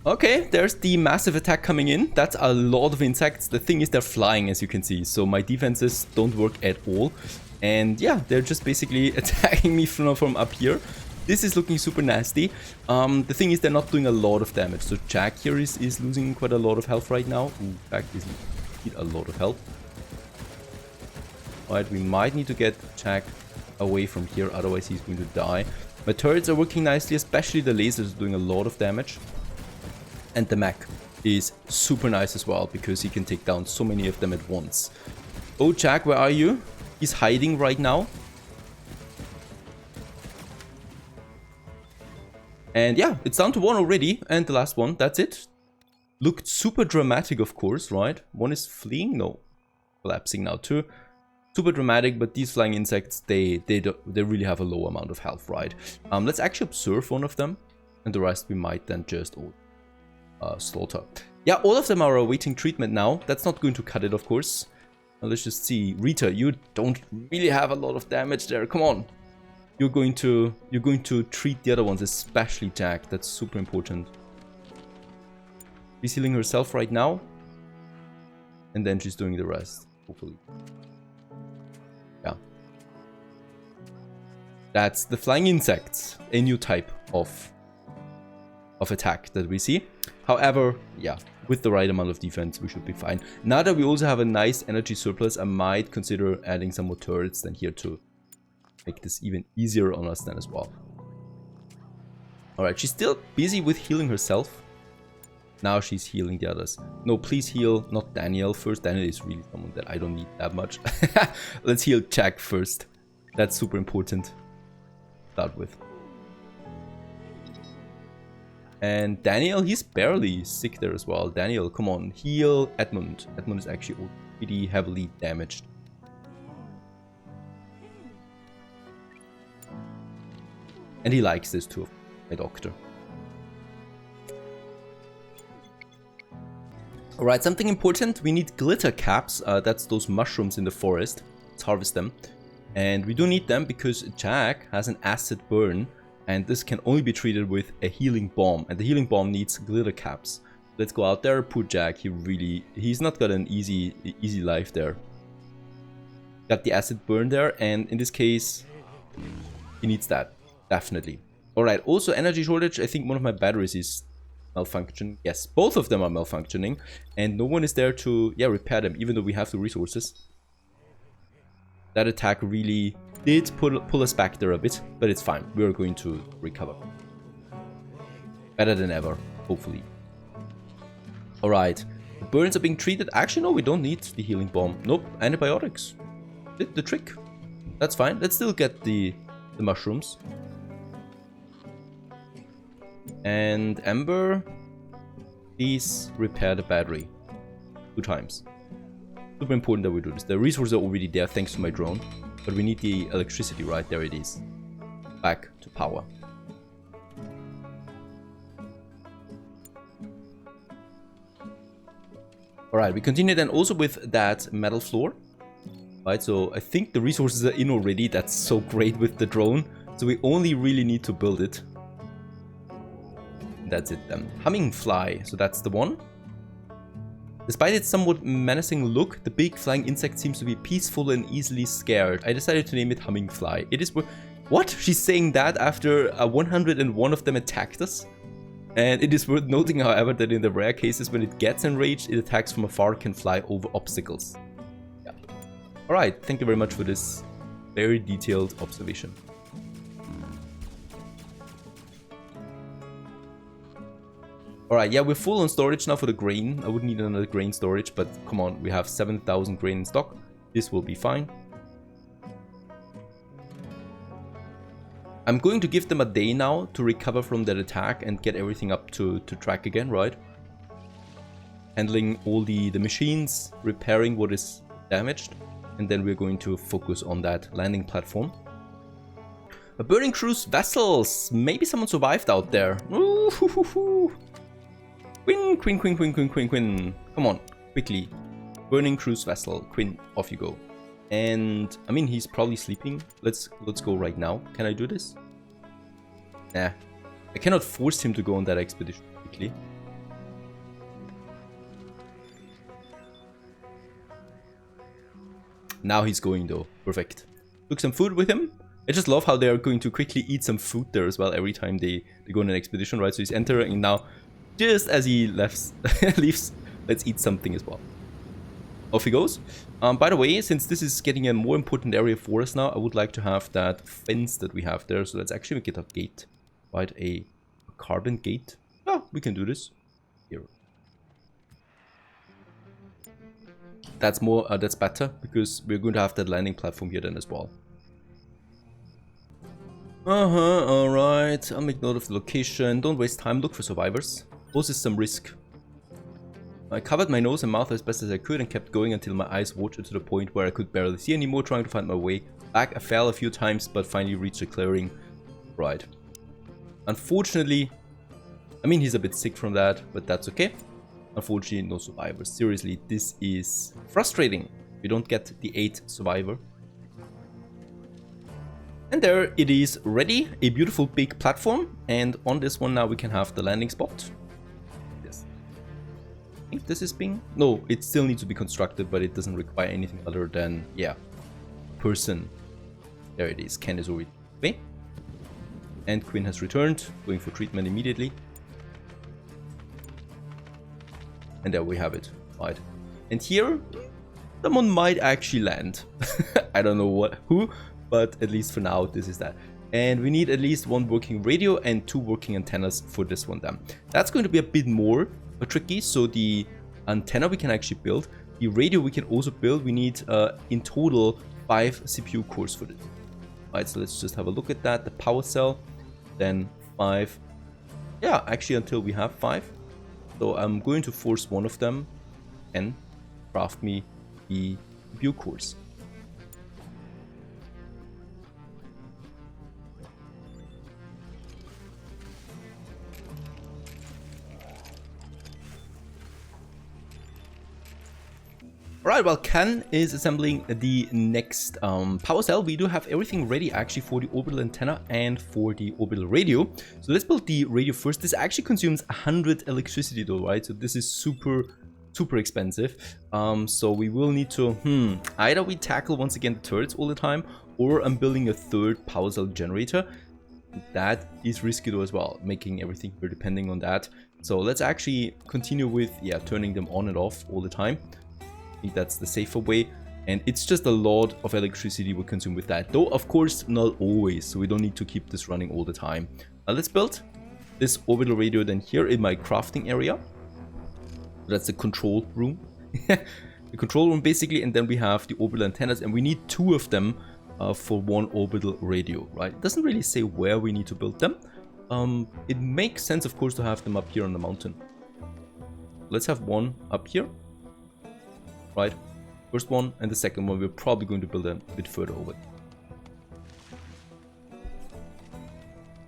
Okay, there's the massive attack coming in. That's a lot of insects. The thing is, they're flying, as you can see. So my defenses don't work at all. And yeah, they're just basically attacking me from up here. This is looking super nasty. The thing is, they're not doing a lot of damage. So Jack here is losing quite a lot of health right now. Ooh, Jack is need a lot of health. Alright, we might need to get Jack away from here, otherwise he's going to die. My turrets are working nicely, especially the lasers are doing a lot of damage. And the mech is super nice as well, because he can take down so many of them at once. Oh, Jack, where are you? He's hiding right now. And yeah, it's down to one already, and the last one, that's it. Looked super dramatic, of course, right? One is fleeing, no, collapsing now too. Super dramatic, but these flying insects, they really have a low amount of health, right? Let's actually observe one of them, and the rest we might then just slaughter. Yeah, all of them are awaiting treatment now. That's not going to cut it, of course. Let's just see. Rita, you don't really have a lot of damage there. Come on. You're going to treat the other ones, especially Jack. That's super important. She's healing herself right now. And then she's doing the rest, hopefully. Yeah. That's the flying insects, a new type of attack that we see. However, yeah, with the right amount of defense, we should be fine. Now that we also have a nice energy surplus, I might consider adding some more turrets than here to make this even easier on us then as well. Alright, she's still busy with healing herself. Now she's healing the others. No, please heal, not Daniel first. Daniel is really someone that I don't need that much. Let's heal Jack first. That's super important to start with. And Daniel, he's barely sick there as well. Daniel, come on, heal Edmund. Edmund is actually pretty heavily damaged. And he likes this too, my doctor. Alright, something important. We need glitter caps. That's those mushrooms in the forest. Let's harvest them. And we do need them because Jack has an acid burn. And this can only be treated with a healing bomb. And the healing bomb needs glitter caps. Let's go out there. Poor Jack. He's not got an easy life there. Got the acid burn there. And in this case, he needs that. Definitely. Alright, also energy shortage. I think one of my batteries is malfunctioning. Yes, both of them are malfunctioning. And no one is there to, yeah, repair them, even though we have the resources. That attack really did pull us back there a bit, but it's fine. We're going to recover. Better than ever, hopefully. Alright, the burns are being treated. Actually, no, we don't need the healing bomb. Nope, antibiotics. Did the trick. That's fine. Let's still get the mushrooms. And Amber, please repair the battery 2 times. Super important that we do this. The resources are already there thanks to my drone, but we need the electricity, right? There it is. Back to power. Alright, we continue then also with that metal floor. Right, so I think the resources are in already. That's so great with the drone. So we only really need to build it. That's it then. Humming fly, so that's the one. Despite its somewhat menacing look, the big flying insect seems to be peaceful and easily scared. I decided to name it Humming Fly. It is... What? She's saying that after 101 of them attacked us? And it is worth noting, however, that in the rare cases when it gets enraged, it attacks from afar, can fly over obstacles. Yeah. Alright, thank you very much for this very detailed observation. Alright, yeah, we're full on storage now for the grain. I would need another grain storage, but come on, we have 7,000 grain in stock. This will be fine. I'm going to give them a day now to recover from that attack and get everything up to track again, right? Handling all the machines, repairing what is damaged, and then we're going to focus on that landing platform. A burning cruise vessels! Maybe someone survived out there. Ooh, Quinn, Quinn, Quinn, Quinn, Quinn, Quinn, Quinn. Come on, quickly. Burning cruise vessel. Quinn, off you go. And, I mean, he's probably sleeping. Let's go right now. Can I do this? Nah. I cannot force him to go on that expedition quickly. Now he's going though. Perfect. Took some food with him. I just love how they are going to quickly eat some food there as well every time they go on an expedition, right? So he's entering now. Just as he leaves, let's eat something as well. Off he goes. By the way, since this is getting a more important area for us now, I would like to have that fence that we have there. So let's actually make it a gate, right? A carbon gate. Oh, we can do this. Here. That's more. That's better because we're going to have that landing platform here then as well. All right. I'll make note of the location. Don't waste time. Look for survivors. Poses some risk. I covered my nose and mouth as best as I could and kept going until my eyes watered to the point where I could barely see anymore, trying to find my way back. I fell a few times, but finally reached a clearing. Right. Unfortunately, I mean, he's a bit sick from that, but that's okay. Unfortunately, no survivors. Seriously, this is frustrating. We don't get the 8th survivor. And there it is ready. A beautiful big platform. And on this one now we can have the landing spot. I think this is being... No, it still needs to be constructed, but it doesn't require anything other than, yeah, person. There it is. Ken is already away. And Quinn has returned, going for treatment immediately. And there we have it. Right. And here, someone might actually land. I don't know who, but at least for now, this is that. And we need at least 1 working radio and 2 working antennas for this one then. That's going to be a bit more tricky. So the antenna we can actually build. The radio we can also build. We need in total 5 CPU cores for this. Right, so let's just have a look at that. The power cell, then 5. Yeah, actually until we have 5. So I'm going to force one of them and craft me the CPU cores. Alright, well, Ken is assembling the next power cell. We do have everything ready actually for the orbital antenna and for the orbital radio. So let's build the radio first. This actually consumes 100 electricity though, right? So this is super expensive. So we will need to, either we tackle once again the turrets all the time, or I'm building a 3rd power cell generator. That is risky though as well, making everything here depending on that. So let's actually continue with, yeah, turning them on and off all the time. I think that's the safer way, and it's just a lot of electricity we consume with that, though of course not always, so we don't need to keep this running all the time. Let's build this orbital radio then here in my crafting area. That's the control room. The control room basically, and then we have the orbital antennas, and we need 2 of them for 1 orbital radio, right? It doesn't really say where we need to build them. It makes sense of course to have them up here on the mountain. Let's have 1 up here. Right, first one, and the second one we're probably going to build a bit further over.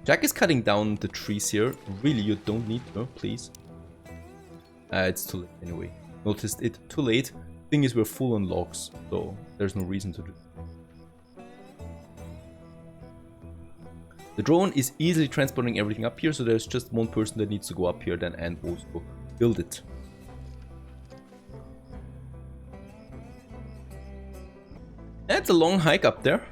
Jack is cutting down the trees here. Really, you don't need to, please. It's too late anyway. Noticed it too late. Thing is, we're full on logs, so there's no reason to do. The drone is easily transporting everything up here, so there's just 1 person that needs to go up here then and also build it. That's a long hike up there.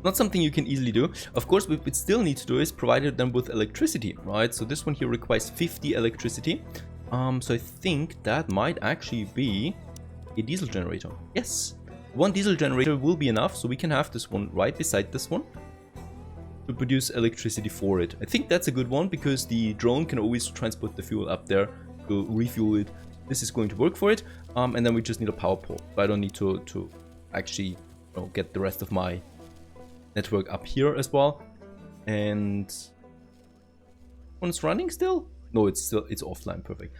Not something you can easily do. Of course, what we still need to do is provide them with electricity, right? So this one here requires 50 electricity. So I think that might actually be a diesel generator. Yes, 1 diesel generator will be enough, so we can have this one right beside this one to produce electricity for it. I think that's a good one because the drone can always transport the fuel up there to refuel it. This is going to work for it. And then we just need a power pole. So I don't need to actually get the rest of my network up here as well. And one's running still? No, it's offline. Perfect.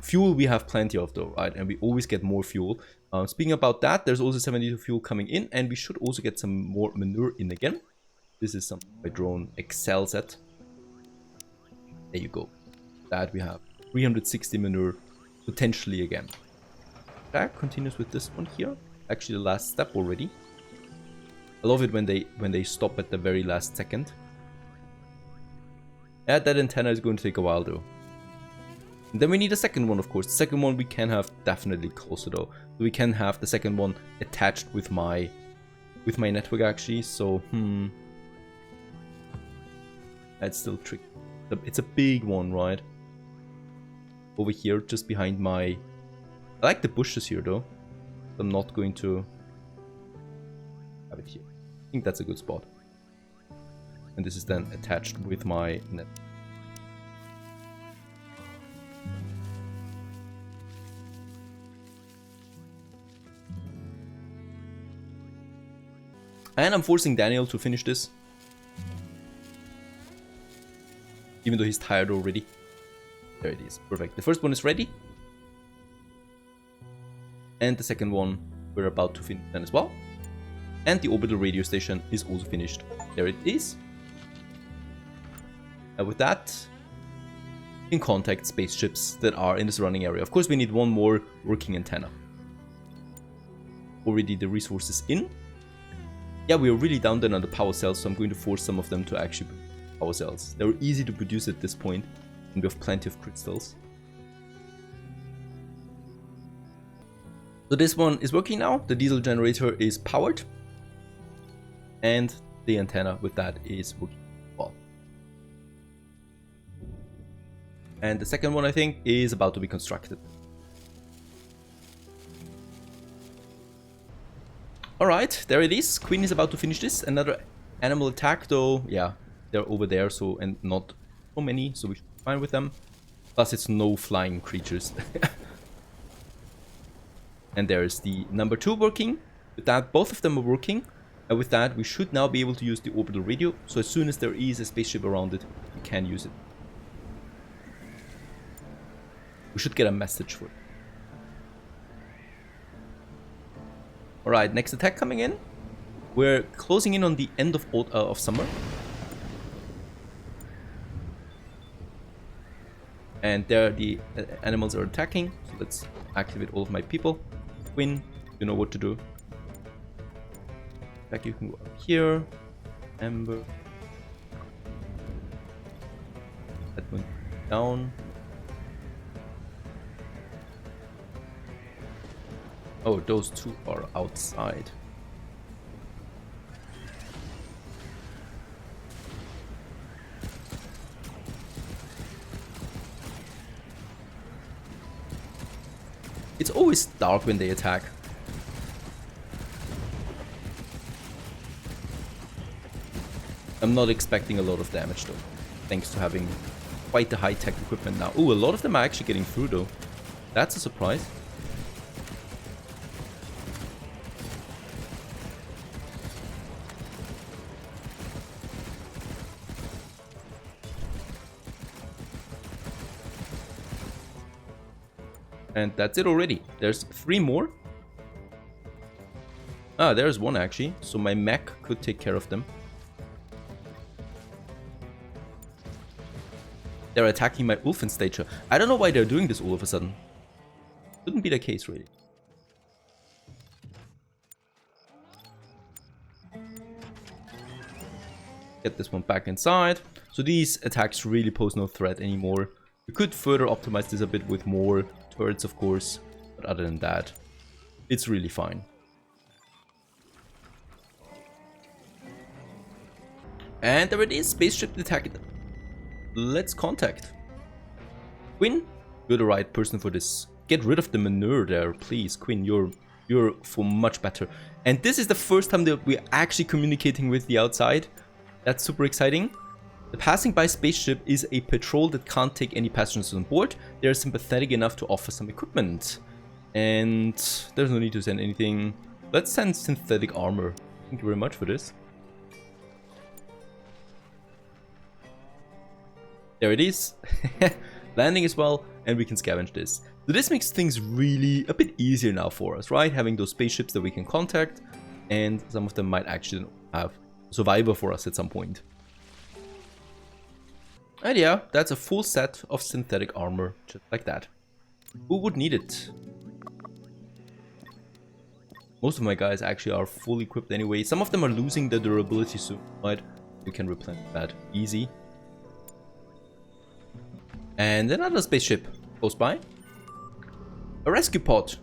Fuel we have plenty of though, right? And we always get more fuel. Speaking about that, there's also 72 fuel coming in, and we should also get some more manure in again. This is something my drone excels at. There you go. That we have 360 manure potentially again. That continues with this one here. Actually, the last step already. I love it when they stop at the very last second. Yeah, that antenna is going to take a while though. And then we need a second one, of course. The second one we can have definitely closer though. We can have the second one attached with my network actually. So that's still tricky. It's a big one, right? Over here, just behind my... I like the bushes here though. I'm not going to have it here. I think that's a good spot. And this is then attached with my net. And I'm forcing Daniel to finish this. Even though he's tired already. There it is. Perfect. The first one is ready. And the second one we're about to finish then as well. And the orbital radio station is also finished. There it is. And with that, we can contact spaceships that are in the surrounding area. Of course, we need one more working antenna. Already the resources in. Yeah, we are really down then on the power cells, so I'm going to force some of them to actually produce power cells. They're easy to produce at this point, and we have plenty of crystals. So this one is working now. The diesel generator is powered, and the antenna with that is working well. And the second one, I think, is about to be constructed. Alright, there it is. Queen is about to finish this. Another animal attack though. Yeah, they're over there, so, and not so many, so we should be fine with them. Plus it's no flying creatures. And there's the number 2 working. With that, both of them are working. And with that, we should now be able to use the orbital radio. So as soon as there is a spaceship around it, we can use it. We should get a message for it. Alright, next attack coming in. We're closing in on the end of summer. And there the animals are attacking. So let's activate all of my people. Quinn, you know what to do. Back, you can go up here. Ember. That went down. Oh, those two are outside. It's always dark when they attack. I'm not expecting a lot of damage though, thanks to having quite the high-tech equipment now. Ooh, a lot of them are actually getting through though. That's a surprise. And that's it already. There's 3 more. Ah, there's one actually. So my mech could take care of them. They're attacking my Ulfen stature. I don't know why they're doing this all of a sudden. Shouldn't be the case really. Get this one back inside. So these attacks really pose no threat anymore. We could further optimize this a bit with more turrets, of course, but other than that, it's really fine. And there it is, spaceship detected. Let's contact. Quinn, you're the right person for this. Get rid of the manure there, please. Quinn, you're for much better. And this is the first time that we're actually communicating with the outside. That's super exciting. The passing by spaceship is a patrol that can't take any passengers on board. They're sympathetic enough to offer some equipment. And there's no need to send anything. Let's send synthetic armor. Thank you very much for this. There it is. Landing as well, and we can scavenge this. So this makes things really a bit easier now for us, right? Having those spaceships that we can contact, and some of them might actually have a survivor for us at some point. And yeah, that's a full set of synthetic armor, just like that. Who would need it? Most of my guys actually are fully equipped anyway. Some of them are losing their durability soon, right? We can replenish that easy. And another spaceship. Close by. A rescue pod.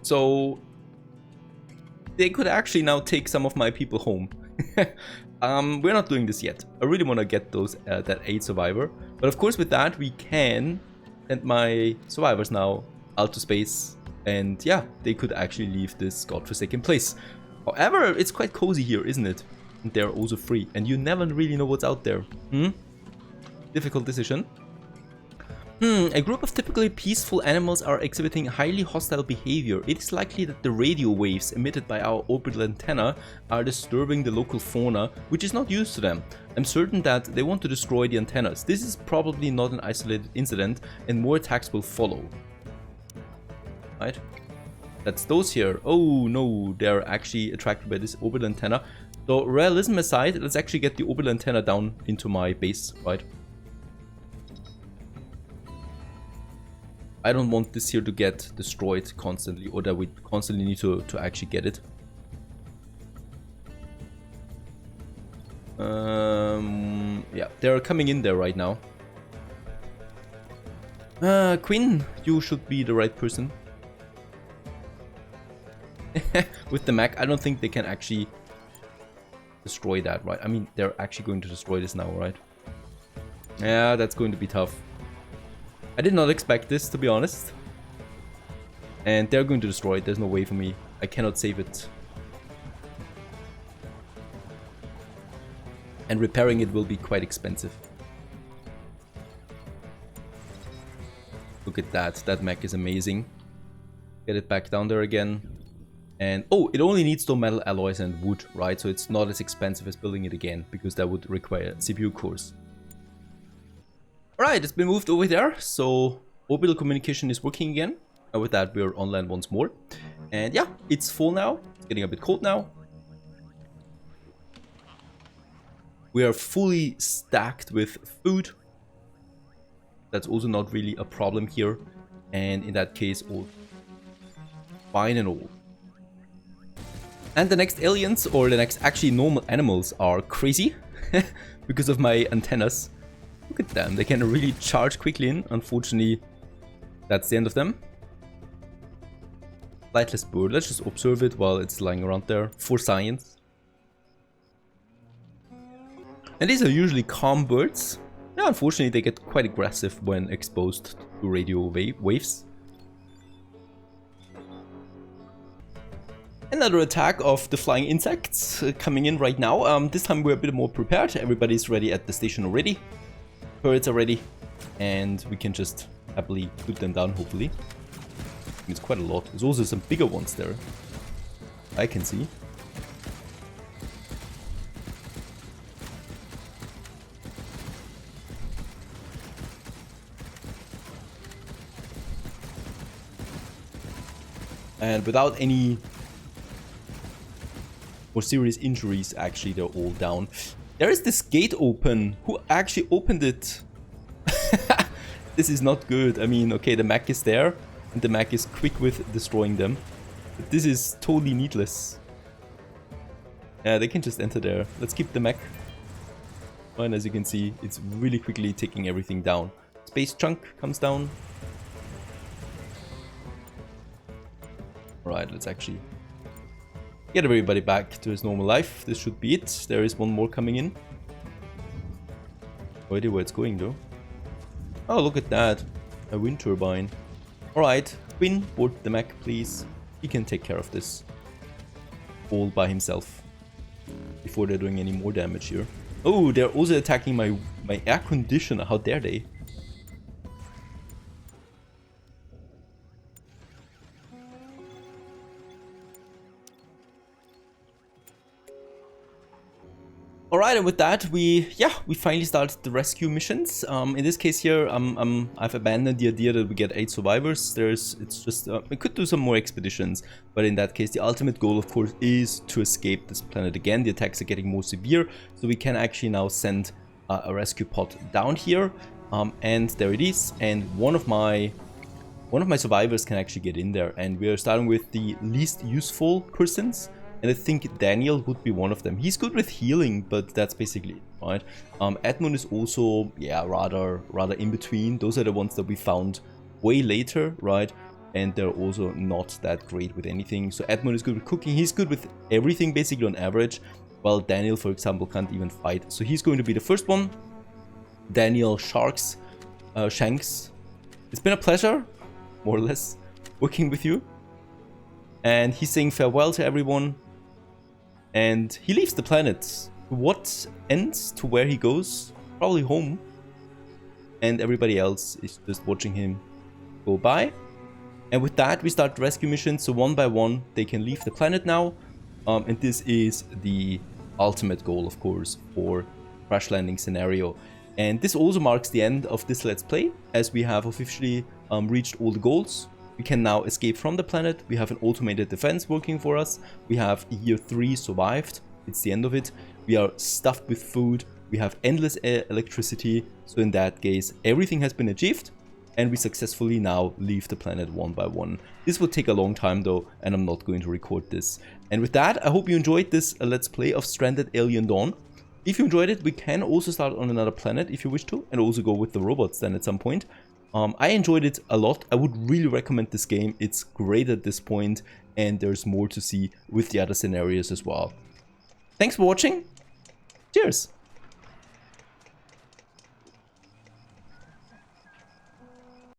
So they could actually now take some of my people home. We're not doing this yet. I really want to get those that 8 survivor. But of course with that we can send my survivors now out to space. And yeah, they could actually leave this godforsaken place. However, it's quite cozy here, isn't it? And they're also free. And you never really know what's out there. Difficult decision. A group of typically peaceful animals are exhibiting highly hostile behavior. It is likely that the radio waves emitted by our orbital antenna are disturbing the local fauna, which is not used to them. I'm certain that they want to destroy the antennas. This is probably not an isolated incident, and more attacks will follow. Right? That's those here. Oh no, they're actually attracted by this orbital antenna. So realism aside, let's actually get the orbital antenna down into my base, right? I don't want this here to get destroyed constantly, or that we constantly need to actually get it. Yeah, they're coming in there right now. Quinn, you should be the right person. With the mech, I don't think they can actually destroy that, right? I mean, they're actually going to destroy this now, right? Yeah, that's going to be tough. I did not expect this, to be honest. And they're going to destroy it. There's no way for me. I cannot save it. And repairing it will be quite expensive. Look at that. That mech is amazing. Get it back down there again. And oh, it only needs stone metal alloys and wood, right? So it's not as expensive as building it again, because that would require CPU cores. Alright, it's been moved over there, so orbital communication is working again. And with that, we're online once more. And yeah, it's full now. It's getting a bit cold now. We are fully stacked with food. That's also not really a problem here. And in that case, all fine and all. And the next aliens, or the next actually normal animals, are crazy because of my antennas. Look at them, they can really charge quickly in. Unfortunately, that's the end of them. Flightless bird, let's just observe it while it's lying around there for science. And these are usually calm birds. Yeah, unfortunately, they get quite aggressive when exposed to radio waves. Another attack of the flying insects coming in right now. This time we're a bit more prepared. Everybody's ready at the station already. Birds are ready, and we can just happily put them down, hopefully. It's quite a lot. There's also some bigger ones there, I can see. And without any more serious injuries, actually, they're all down. There is this gate open. Who actually opened it? This is not good. I mean, okay, the mech is there, and the mech is quick with destroying them. But this is totally needless. Yeah, they can just enter there. Let's keep the mech. And as you can see, it's really quickly taking everything down. Space chunk comes down. Alright, let's actually get everybody back to his normal life. This should be it. There is one more coming in. No idea where it's going though. Oh, look at that. A wind turbine. Alright, Quinn, board the mech, please. He can take care of this all by himself before they're doing any more damage here. Oh, they're also attacking my air conditioner. How dare they? Alright, and with that, we finally started the rescue missions. In this case here, I've abandoned the idea that we get 8 survivors. We could do some more expeditions, but in that case, the ultimate goal, of course, is to escape this planet again. The attacks are getting more severe, so we can actually now send a rescue pod down here, and there it is. And one of my survivors can actually get in there, and we are starting with the least useful persons. And I think Daniel would be one of them. He's good with healing, but that's basically right? Edmund is also, yeah, rather in between. Those are the ones that we found way later, right? And they're also not that great with anything. So Edmund is good with cooking. He's good with everything basically on average. While Daniel, for example, can't even fight. So he's going to be the first one. Daniel Shanks. It's been a pleasure, more or less, working with you. And he's saying farewell to everyone. And he leaves the planet. What ends to where he goes? Probably home. And everybody else is just watching him go by. And with that, we start the rescue missions. So one by one, they can leave the planet now. And this is the ultimate goal, of course, for crash landing scenario. And this also marks the end of this Let's Play, as we have officially reached all the goals. We can now escape from the planet. We have an automated defense working for us. We have year 3 survived. It's the end of it. We are stuffed with food. We have endless electricity. So in that case, everything has been achieved. And we successfully now leave the planet one by one. This will take a long time though, and I'm not going to record this. And with that, I hope you enjoyed this Let's Play of Stranded Alien Dawn. If you enjoyed it, we can also start on another planet if you wish to, and also go with the robots then at some point. I enjoyed it a lot. I would really recommend this game. It's great at this point, and there's more to see with the other scenarios as well. Thanks for watching. Cheers!